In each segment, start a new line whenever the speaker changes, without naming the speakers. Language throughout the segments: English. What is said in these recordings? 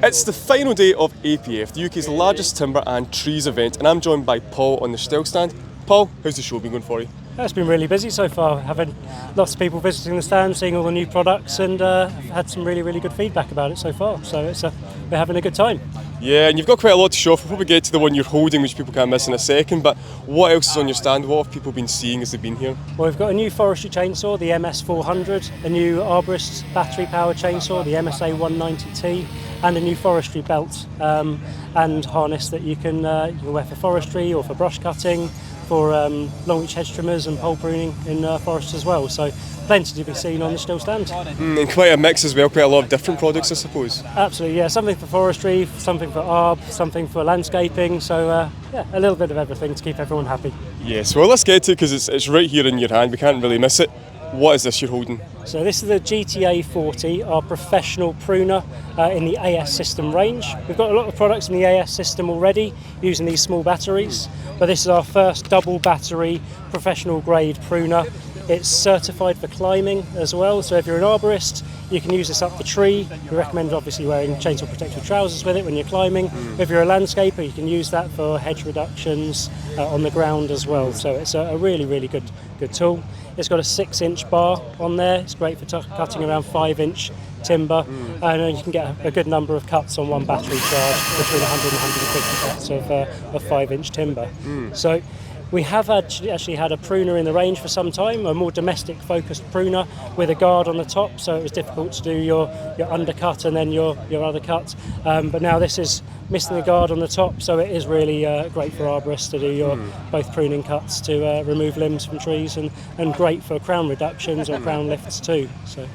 It's the final day of APF, the UK's largest timber and trees event, and I'm joined by Paul on the Stihl stand. Paul, how's the show been going for you?
It's been really busy so far, having lots of people visiting the stand, seeing all the new products, and I've had some really good feedback about it so far, so we're having a good time.
Yeah, and you've got quite a lot to show off. We'll probably get to the one you're holding, which people can't miss in a second, but what else is on your stand? What have people been seeing as they've been here?
Well, we've got a new forestry chainsaw, the MS400, a new arborist battery powered chainsaw, the MSA 190T, and a new forestry belt and harness that you can wear for forestry or for brush cutting, for long reach hedge trimmers and pole pruning in forests as well. So plenty to be seen on the Stihl stand.
And quite a mix as well, quite a lot of different products I suppose.
Absolutely, yeah, something for forestry, something for ARB, something for landscaping, so yeah, a little bit of everything to keep everyone happy.
Yes, well let's get to it because it's right here in your hand, we can't really miss it. What is this you're holding?
So this is the GTA 40, our professional pruner in the AS system range. We've got a lot of products in the AS system already using these small batteries, but this is our first double battery professional grade pruner. It's certified for climbing as well, so if you're an arborist, you can use this up the tree. We recommend obviously wearing chainsaw protective trousers with it when you're climbing. If you're a landscaper, you can use that for hedge reductions on the ground as well. So it's a really good tool. It's got a 6-inch bar on there. It's great for cutting around 5-inch timber, and you can get a good number of cuts on one battery charge, between 100 and 150 cuts of 5-inch timber. So we have actually had a pruner in the range for some time, a more domestic focused pruner with a guard on the top, so it was difficult to do your undercut and then your other cut. But now this is missing the guard on the top, so it is really great for arborists to do your both pruning cuts to remove limbs from trees, and great for crown reductions or crown lifts too. So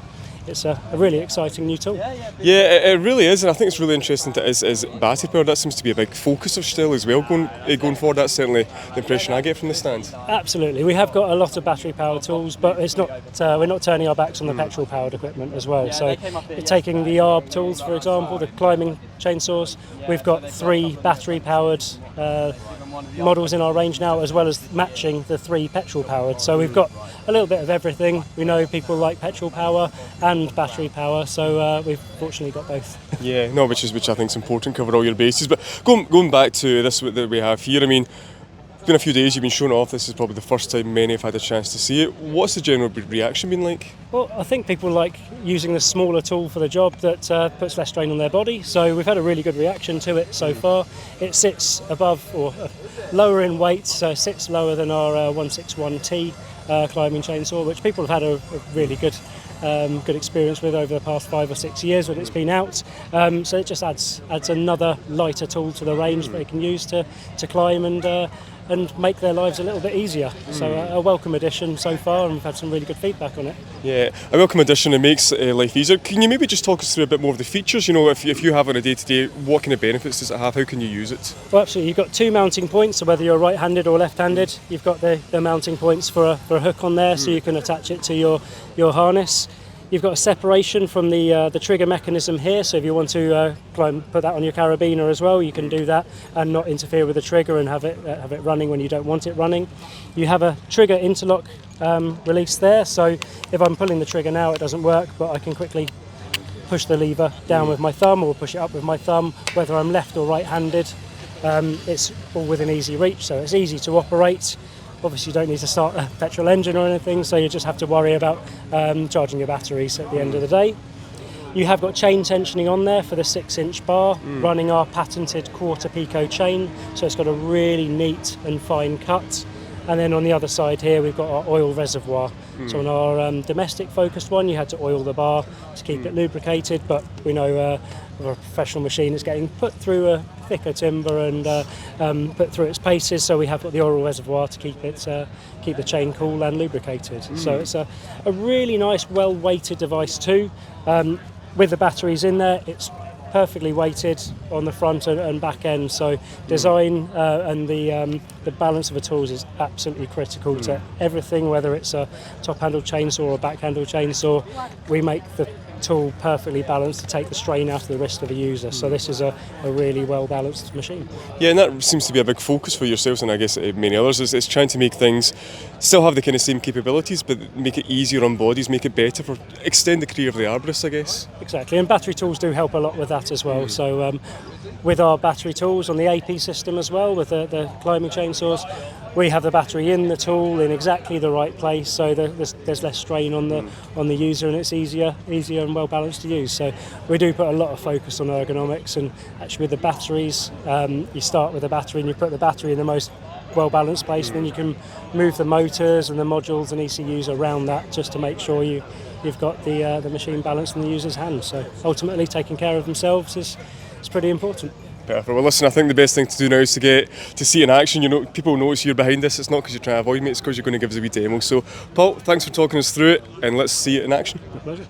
it's a really exciting new tool.
Yeah, it really is, and I think it's really interesting that it is battery powered. That seems to be a big focus of Stihl as well going forward. That's certainly the impression I get from the stand.
Absolutely, we have got a lot of battery powered tools, but it's not we're not turning our backs on the petrol powered equipment as well. So taking the ARB tools, for example, the climbing chainsaws, we've got 3 battery powered models in our range now, as well as matching the 3 petrol powered. So we've got a little bit of everything. We know people like petrol power and battery power, so we've fortunately got both. Yeah,
no, which I think is important, cover all your bases. But going back to this that we have here, I mean, it's been a few days, you've been showing off. This is probably the first time many have had a chance to see it. What's the general reaction been like?
Well, I think people like using the smaller tool for the job that puts less strain on their body. So we've had a really good reaction to it so far. It sits above or lower in weight, so it sits lower than our 161T climbing chainsaw, which people have had a really good experience with over the past 5 or 6 years when it's been out. So it just adds another lighter tool to the range that they can use to climb and make their lives a little bit easier. So a welcome addition so far, and we've had some really good feedback on it.
Yeah, a welcome addition. It makes life easier. Can you maybe just talk us through a bit more of the features? You know, if you have on a day-to-day, what kind of benefits does it have? How can you use it?
Well, absolutely. You've got 2 mounting points, so whether you're right-handed or left-handed, you've got the mounting points for a hook on there, so you can attach it to your harness. You've got a separation from the trigger mechanism here, so if you want to put that on your carabiner as well, you can do that and not interfere with the trigger and have it running when you don't want it running. You have a trigger interlock release there, so if I'm pulling the trigger now it doesn't work, but I can quickly push the lever down with my thumb or push it up with my thumb, whether I'm left or right-handed. It's all within easy reach, so it's easy to operate. Obviously you don't need to start a petrol engine or anything, so you just have to worry about charging your batteries at the end of the day. You have got chain tensioning on there for the 6-inch bar, running our patented quarter Picco chain, so it's got a really neat and fine cut. And then on the other side here we've got our oil reservoir. So on our domestic focused one you had to oil the bar to keep it lubricated, but we know with a professional machine it's getting put through a thicker timber and put through its paces, so we have got the oil reservoir to keep the chain cool and lubricated. So it's a really nice, well weighted device too. With the batteries in there, it's perfectly weighted on the front and back end, so design and the balance of the tools is absolutely critical to everything, whether it's a top handle chainsaw or back handle chainsaw. We make the tool perfectly balanced to take the strain out of the wrist of a user. So this is a really well balanced machine.
Yeah, and that seems to be a big focus for yourselves, and I guess many others, is it's trying to make things still have the kind of same capabilities, but make it easier on bodies, make it better, for extend the career of the arborist, I guess.
Exactly, and battery tools do help a lot with that as well. So with our battery tools on the AP system as well, with the climbing chainsaws, we have the battery in the tool in exactly the right place, so there's less strain on the user, and it's easier and well balanced to use. So we do put a lot of focus on ergonomics, and actually with the batteries, you start with the battery and you put the battery in the most well balanced place, and then you can move the motors and the modules and ECUs around that just to make sure you've got the machine balanced in the user's hands. So ultimately, taking care of themselves is pretty important.
Perfect. Well, listen, I think the best thing to do now is to get to see it in action. You know, people notice you're behind this. It's not because you're trying to avoid me, it's because you're going to give us a wee demo. So, Paul, thanks for talking us through it, and let's see it in action.
My pleasure.